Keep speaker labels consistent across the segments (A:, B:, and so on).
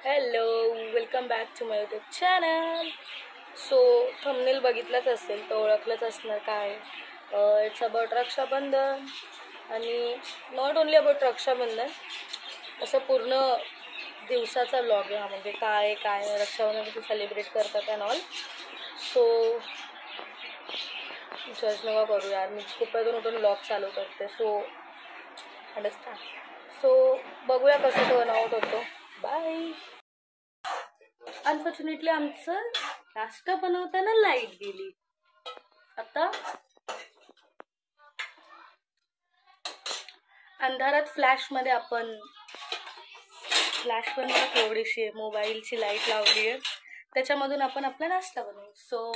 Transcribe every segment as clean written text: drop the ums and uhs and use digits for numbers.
A: Hello, welcome back to my YouTube channel. So thumbnail बघितलंच असेल तर ओळखलंच असणार काय. इट्स अबाउट रक्षाबंधन आणि नॉट ओनली अबाउट रक्षाबंधन, असं पूर्ण दिवसाचा व्लॉग आहे हा. म्हणजे काय काय रक्षाबंधन कधी सेलिब्रेट करतात अँड ऑल. सो जज नका करू यार, मी खूप वेळून उठून व्लॉग चालू करते. So understand. सो बघूया कसं टर्न आउट होतो. बाय. अनफॉर्च्युनेटली आमचं नाश्ता बनवताना लाईट गेली. आता अंधारात फ्लॅशमध्ये आपण फ्लॅश बनवत थोडीशी आहे, मोबाईलची लाईट लावली आहे, त्याच्यामधून आपण आपला नाश्ता बनवू. So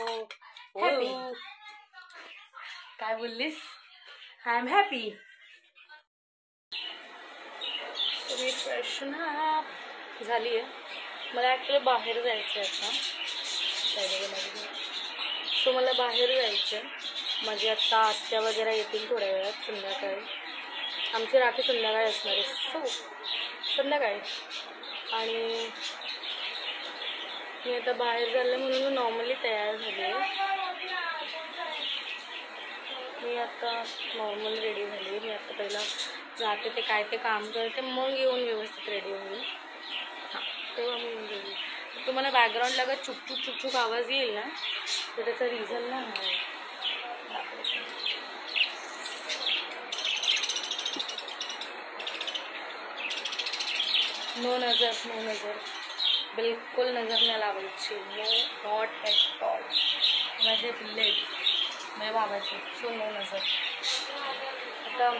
A: happy. काय बोललीस? I am happy. Me freshen झाली आहे. मला ॲक्च्युली बाहेर जायचं आहे आता. सो मला बाहेर जायचं आहे. माझी आत्ता आत्या वगैरे येतील थोड्या वेळात, संध्याकाळी. आमची राखी संध्याकाळी असणार आहे. सो संध्याकाळी आणि मी आता बाहेर झाले म्हणून मी नॉर्मली तयार झाली आहे. मी आता नॉर्मल रेडी झाली. मी आता पहिला जाते, ते काय ते काम करते, मग येऊन व्यवस्थित रेडी होईल. हां, तेव्हा मी येऊन गेली. तुम्हाला बॅकग्राऊंडला अगर चुकचुक चुकचुक आवाज येईल ना, तर त्याचा रिझन ना नो नजर बिलकुल नजर नाही लावायची. No, not at all. माझे पिल्ले माझ्या बाबाचे. सो नो नजर. आता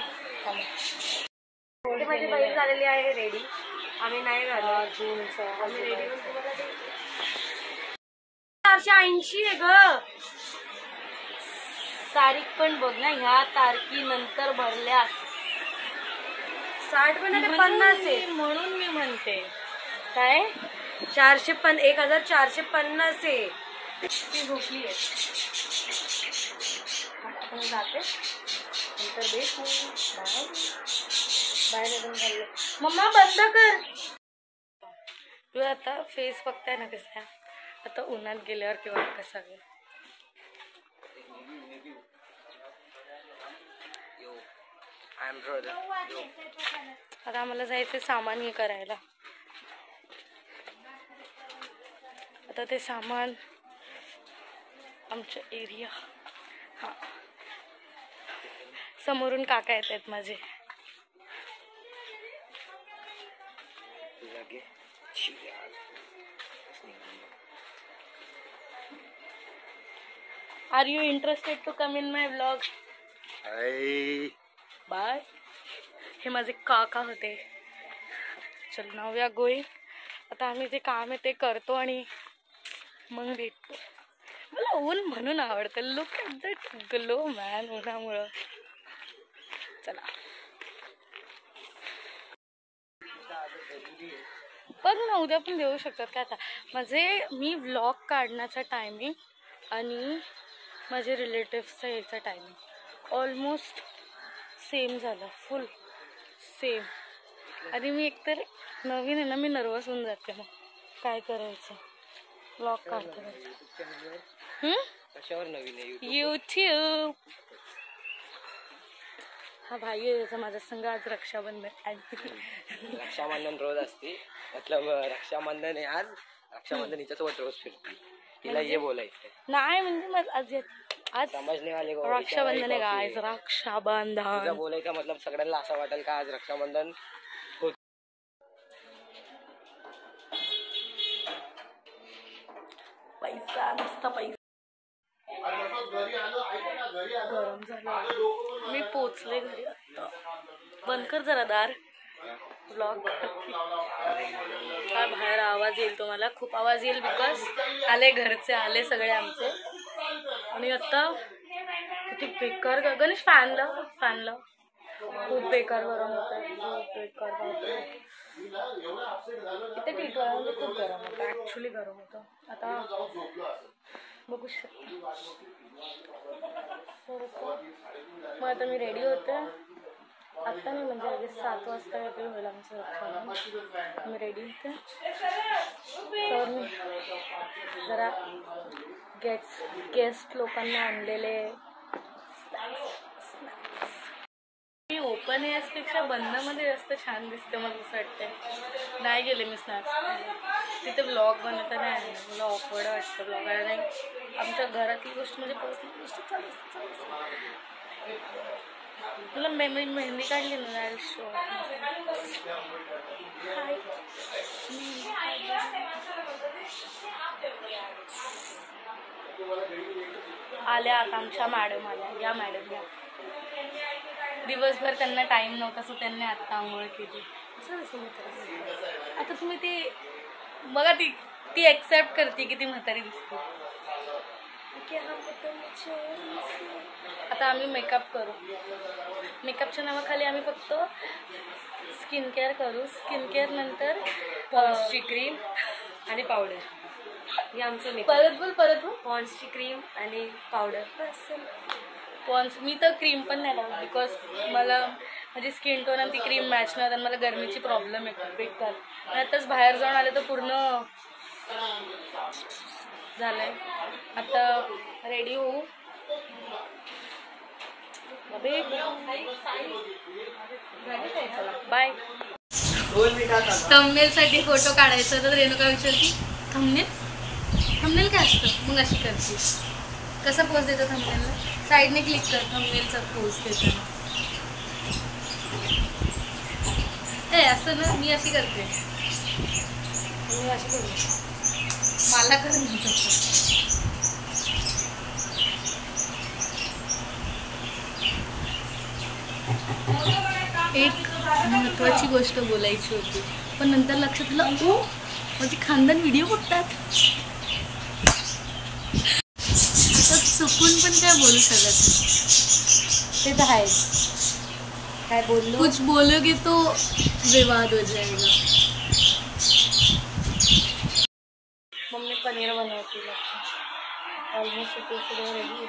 A: माझी बहीण झालेली आहे रेडी. आम्ही नाही झालो जूनचा. आम्ही रेडी 480 आहे ग. तारीख पण बघ ना, ह्या तारखेनंतर भरल्यास 60 पण 50 आहे. म्हणून मी म्हणते काय 1450 आहे. ती झोपली आहे. आपण जाते नंतर भेटू. बाहेर निघून चालले. मम्मा बंद कर. तू आता फेस बघताय ना कसा. आता उन्हात गेल्यावर किंवा कसा गे. आता आम्हाला जायचं सामान हे करायला. आता ते सामान आमच्या एरिया. हां, समोरून काका येत आहेत माझे. Are you interested to come in my vlog? Bye. हे माझे काका होते. चल नाव या गोई. आता आम्ही जे काम आहे ते करतो आणि मग भेटतो. मला ऊन म्हणून आवडतं. Look at that glow man उन्हामुळं. चला बघ ना, उद्या पण देऊ शकतात काय. आता मी व्लॉग काढण्याचा टायमिंग आणि माझे रिलेटिव्सचा यायचा टायमिंग ऑलमोस्ट सेम झालं. फुल सेम. आणि मी एकतर नवीन आहे ना, मी नर्वस होऊन जाते. मग काय करायचं, व्लॉग काढते. यूट्यूब. हा भाई आहे त्याचा माझ्या संग. आज
B: रक्षाबंधन रोज असते. मतलब रक्षाबंधन आहे आज. रक्षाबंधन हिच्यासोबत रोज फिरते. तिला ये बोलायचं
A: नाही. म्हणजे आज
B: समजणे वाले
A: रक्षाबंधन आहे. आज रक्षाबंधन
B: बोलायचं मतलब सगळ्यांना असं वाटेल का आज रक्षाबंधन.
A: पैसा नुसता पैसा. गरम झालं. मी पोचले घरी आता. बंद कर जरा दार. ब्लॉग काय बाहेर आवाज येईल तुम्हाला, खूप आवाज येईल. बिकॉज आले घरचे, आले सगळे आमचे. आणि आता किती बेकार गणेश फॅन लाव. खूप बेकार गरम होत आहे. खूप बेकार. इथे टिटवाळ्यामध्ये खूप गरम होतं. ॲक्च्युली गरम होतं. आता बघू शकता. मग आता मी रेडी होते आत्ता नाही म्हणजे लगेच 7 वाजता वगैरे होईल आमचं. मी रेडी होते तर मी जरा गेस्ट लोकांना आणलेले मी ओपन एअर्सपेक्षा बंदमध्ये जास्त छान दिसते मला असं वाटतं. नाही गेले मी स्नॅक्स तिथे ब्लॉग बनवताना आहे मला ऑकवर्ड वाटतं ब्लॉगायला. नाही आमच्या घरातली गोष्ट म्हणजे पर्सनल गोष्ट चालू तुला मेहंदी काढली ना आय शो आल्या आता आमच्या मॅडम आल्या. या मॅडम या दिवसभर त्यांना टाइम नव्हता सो त्यांनी आत्ता आंघोळ केली. आता तुम्ही ती बघा ती एक्सेप्ट करते की ती म्हातारी दिसते. आता आम्ही मेकअप करू. मेकअपच्या नावाखाली आम्ही फक्त स्किन केअर करू. स्किन केअर नंतर पॉन्ड्सची क्रीम आणि पावडर. हे आमचं परत बोल पॉन्ड्सची क्रीम आणि पावडर. पॉन्ड्स मी तर क्रीम पण नाही लावत बिकॉज मला माझी स्किन टोन आणि ती क्रीम मॅच नाही आणि मला गरमीची प्रॉब्लेम आहे बेकार. आणि आताच बाहेर जाऊन आले तर पूर्ण झालंय. आता रेडी होऊ. बाय. थंबनेलसाठी फोटो काढायचा तर रेणुका विचारती थंबनेल काय असतं मग अशी करते. कसा पोज देतो थंबनेलला साईडने क्लिक कर. थंबनेलचा पोज देताना असं ना मी अशी करते. मी अशी करू मला करून एक महत्त्वाची गोष्ट बोलायची होती पण नंतर लक्षात आलं ओ माझी खानदान व्हिडिओ बघतात. आता चुकून पण काय बोलू शकत ते तर आहे. काय बोललो कुछ बोलोगे तो विवाद हो जाएगा. मम्मी पनीर बनवती ऑलमोस्ट रेडी.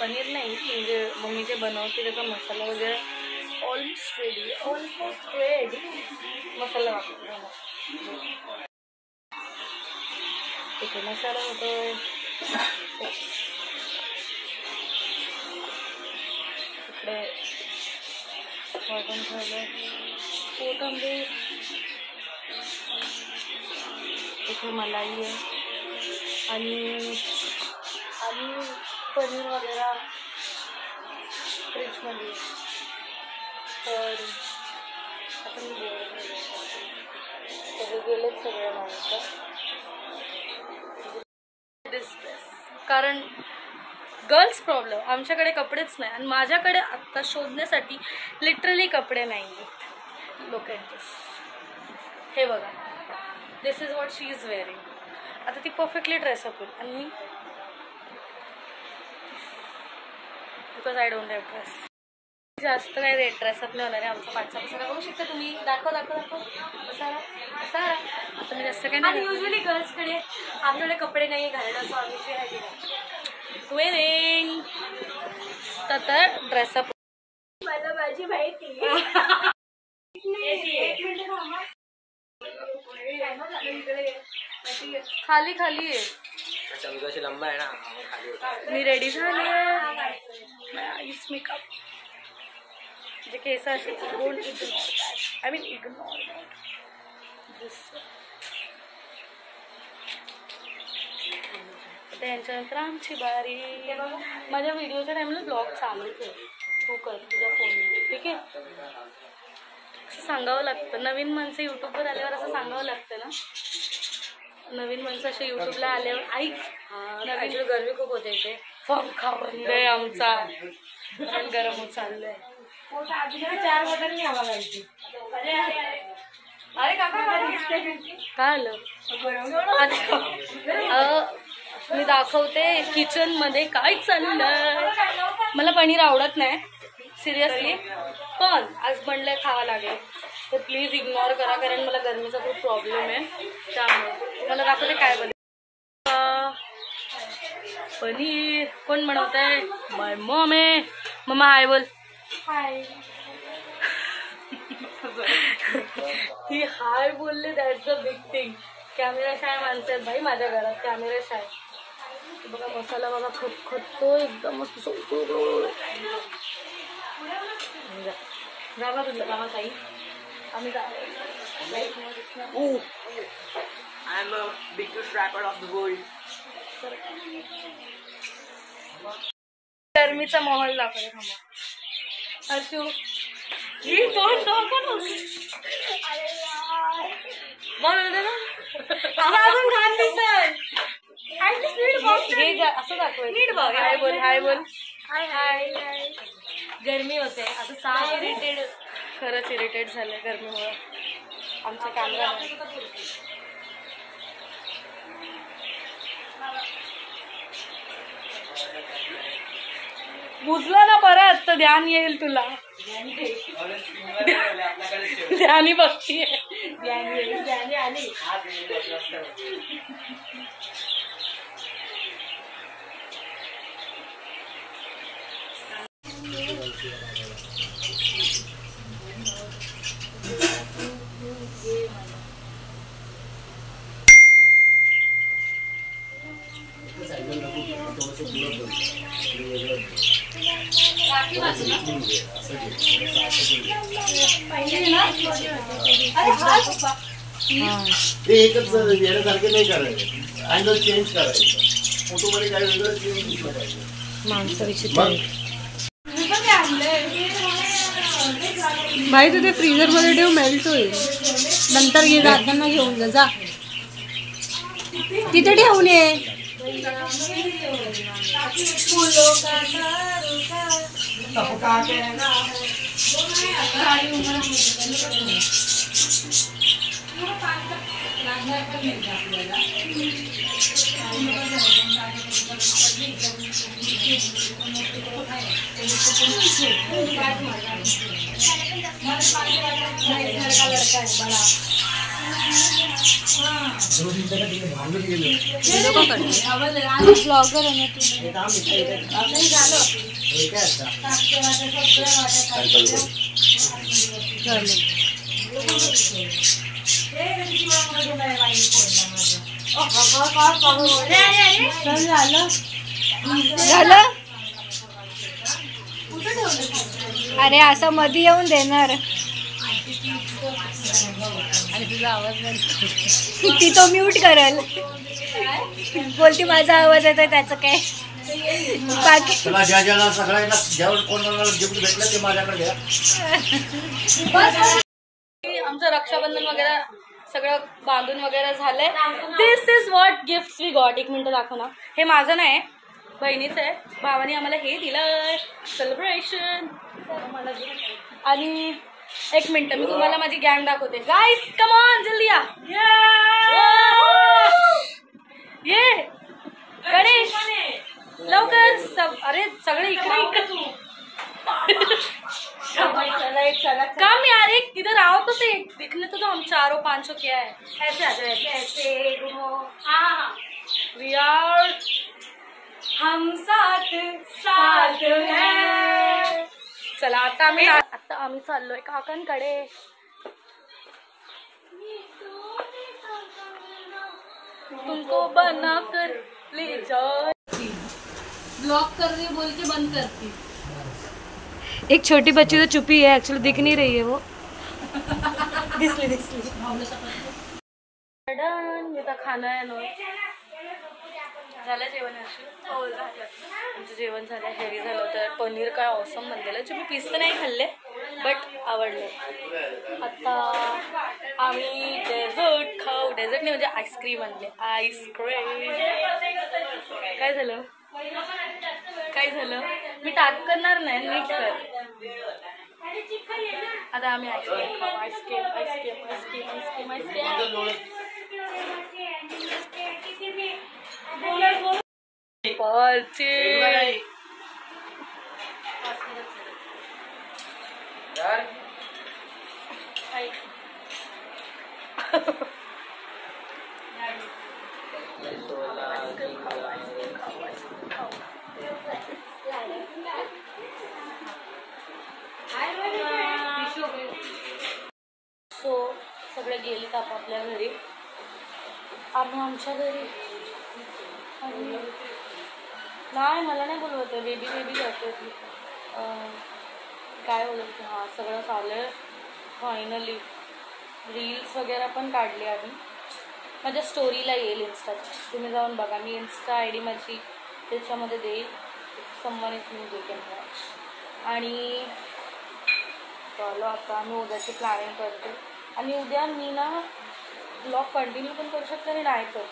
A: पनीर नाही म्हणजे मम्मी जे बनवते त्याचा मसाला वगैरे ऑलमोस्ट रेडी. मसाला वापरतो तिथे मसाला होतो. इकडे वाटण ठेवलं कोथिंबीर. इथे मलाई आहे आणि पनीर वगैरे फ्रीजमध्ये. तर आता मी गेलेच सगळे माणसं कारण गर्ल्स प्रॉब्लेम. आमच्याकडे कपडेच नाही आणि माझ्याकडे आत्ता शोधण्यासाठी लिटरली कपडे नाही आहेत. लोक हे बघा this is what she is wearing. आता ती परफेक्टली ड्रेसअप होईल आणि मी because I don't have dress. जास्त काही रेट ड्रेसअप नाही होणार आहे. आमचा पाठचा पसारा बघू शकता तुम्ही. दाखव पसारा. आता मी जास्त काही नाही. युजली गर्ल्सकडे आपल्याकडे कपडे नाही घालणं सो आम्ही वेअरिंग तर ड्रेसअप. मला माझी माहिती खाली आहे.
B: लंबा आहे ना.
A: मी रेडी झाली आहे. आईस मेकअप जे केस असेल don't ignore. I mean ignore त्यांच्यानंतर आमची बारी. माझ्या व्हिडिओच्या टाइमला ब्लॉग चालू ठेव. तू कर तुझ्या फोनमध्ये ठीक आहे. असं सांगावं लागतं. नवीन माणसं यूट्यूबवर आल्यावर असं सांगावं लागतं ना. नवीन माणसं असे यूट्यूबला आल्यावर ऐक नवीन गरमी खूप होते इथे. पंखा बंद आहे आमचा पण गरम होत चाललंय. 4 बॉटल हवा घालते. अरे काय आलं मी दाखवते किचन मध्ये काय चाललंय. मला पनीर आवडत नाही सिरियसली पण आज म्हणलंय खावं लागेल तर प्लीज इग्नोर करा कारण मला गरमीचा खूप प्रॉब्लेम आहे. त्यामुळे मला दाखवते काय बनवते. पनीर कोण बनवत आहे. माय मॉम आहे. मम्मा हाय बोल.
C: हाय.
A: ती हाय बोलले, that's a big thing. Camera shy माणसं आहेत भाई माझ्या घरात, कॅमेरा शाय. बघा मसाला बघा खटतो एकदम मस्त. जागा तुझ्या कामा ताई. आम्ही
B: I am the biggest rapper of the world.
A: गरमीचा माहोल दाखवला थांबा. अर्शू ही तोंड दाखव ना. असं दाखव. हाय बोल, हाय बोल.
C: हाय हाय हाय.
A: गरमी होते असं साफ इरिटेड. खरंच इरिटेट झालंय गरमीमुळे आमच्या कॅमेरा. बुजलं ना परत तर ध्यान येईल तुला. ध्यानी बघतीये.
C: ध्यानी आली.
D: ते एकच येण्यासारखे नाही करायचं, अँगल चेंज करायचं. फोटोमध्ये काय वेगळं चेंज दिसलं पाहिजे.
A: माणसं विचित्र. भाई तू ते फ्रीजर मध्ये ठेव, मेल्ट होईल. नंतर घे जाताना घेऊन जा. जा तिथे ठेवून ये. ब्लॉगर आहे
C: झालं. अरे असं मध्ये येऊन देणार.
A: आणि तुझा आवाज नाही.
C: ती तो म्यूट करल. बोलती माझा आवाज येतोय त्याचं काय. बाकी
D: चला ज्या ज्याला सगळ्यांना ज्यावर कोणाला गिफ्ट भेटलं ते माझ्याकडे घ्या.
A: आमचं रक्षाबंधन वगैरे सगळं बांधून वगैरे झालंय. This is what gift we got. एक मिनिट दाखव ना. हे माझं नाही, बहिणीचं आहे. भावाने आम्हाला हे दिलंय सेलिब्रेशन. आणि एक मिनिट मी तुम्हाला माझी गँग दाखवते. गाईस कम ऑन जल्दी या. ये गणेश लवकर. अरे सगळे इकडे कम यार. एक इधर आओ तो से दिखने तो हम चारों पांचों क्या है. ऐसे आ जाओ, ऐसे ऐसे घूमो. हाँ वी आर हम साथ साथ है. चला आता आम्ही चाललोय काकांकडे. तुमको बना कर ले जाओ. ब्लॉक कर रही बोल के बंद करती. एक छोटी बच्ची तो चुपी है, एक्चुअली दिख नहीं रही है वो. दिसली खाना आहे ना. झालं जेवण. हो झालं. आमचं जेवण झालं. हेवी झालं. तर पनीर काय ऑसम बनलेलं. जे मी पीस तर नाही खाल्ले बट आवडले. आता आम्ही डेझर्ट खाऊ. डेझर्ट नाही म्हणजे आईस्क्रीम आणले. आईस्क्रीम. काय झालं काय झालं. मी टाक करणार नाही, नीट कर. आता आम्ही आईस्क्रीम खाऊ. Ice cream ice cream ice cream ice cream ice cream. So सगळे गेलेत आपापल्या घरी, आम्ही आमच्या घरी. आणि नाही मला नाही बोलवत आहे, बेबी करते ती. काय बोलत हां सगळं चाललं फायनली. रील्स वगैरे पण काढली आम्ही, माझ्या स्टोरीला येईल इन्स्टाची, तुम्ही जाऊन बघा. मी इन्स्टा आय डी माझी त्याच्यामध्ये देईल, संबंधित मी देते. आणि चलो आता मी उद्याची प्लॅनिंग करते. आणि उद्या मी ना ब्लॉग कंटिन्यू पण करू शकते आणि नाही तर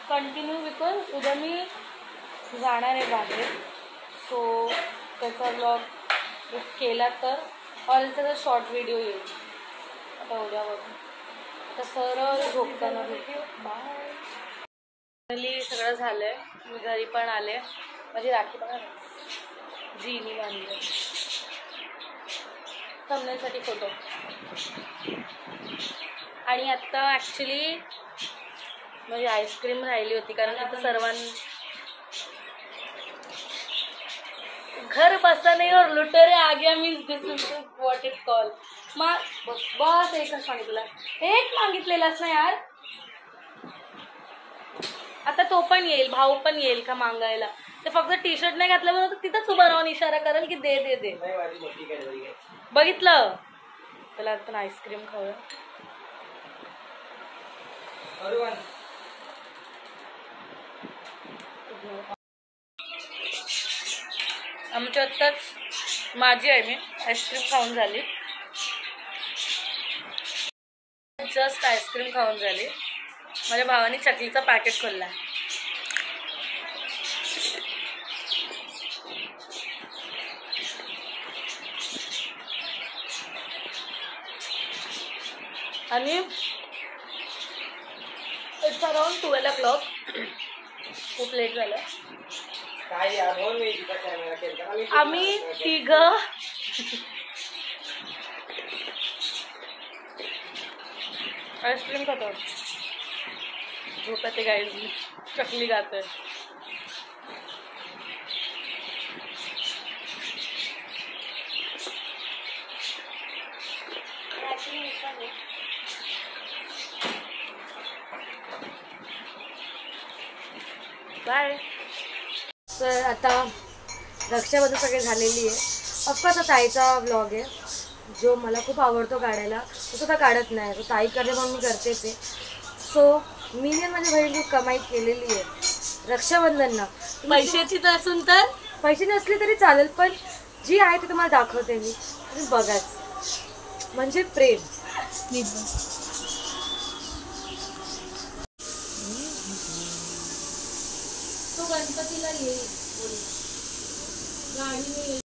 A: कंटिन्यू, बिकॉज उद्या मी जाणार आहे बाहेर. सो त्याचा ब्लॉग केला तर ऑल त्याचा शॉर्ट व्हिडिओ येईल आता उद्यावरून. आता सरळ झोपताना भेटू. बाय. फायनली सगळं झालं आहे, मी घरी पण आले. माझी राखी बघा जीनी बांधली, थंबनेलसाठी फोटो. आणि आत्ता ॲक्च्युली माझी आईस्क्रीम राहिली होती, कारण तिथं सर्वांनी घर बसा नहीं और लुटेरे आ गया means this is what it call. बस एकच सांगितलं, एक मागितलेलास ना यार. आता तो पण येईल, भाऊ पण येईल का मागायला. ते फक्त टी शर्ट नाही घातलं म्हणून तिथंच उभं राहून इशारा करेल की दे दे दे. बघितलं त्याला आपण आईस्क्रीम खाऊया. आमच्या आत्ताच माझी आहे मी आईस्क्रीम खाऊन झाली, जस्ट आईस्क्रीम खाऊन झाली. माझ्या भावाने चकलीचा पॅकेट खोलला. आणि इट्स अराउंड 12 o'clock. खूप लेट झालं. आम्ही तिघं आईस्क्रीम खातो, झोपते गाईज, चकली खाते. बाय.
C: तर आता रक्षाबंधन सगळे झालेली आहे. ऑफकोर्स आता ताईचा व्लॉग आहे जो मला खूप आवडतो काढायला, तो सुद्धा काढत नाही, तो ताई करते मग मी करतेच आहे. सो मी माझ्या बहिणी कमाई केलेली आहे रक्षाबंधनला.
A: पैशाची नसून तर
C: पैसे नसले तरी चालेल, पण जी आहे ती तुम्हाला दाखवते मी, तुम्ही बघाच. म्हणजे प्रेम.
A: तो गणपतीला येईल गाडी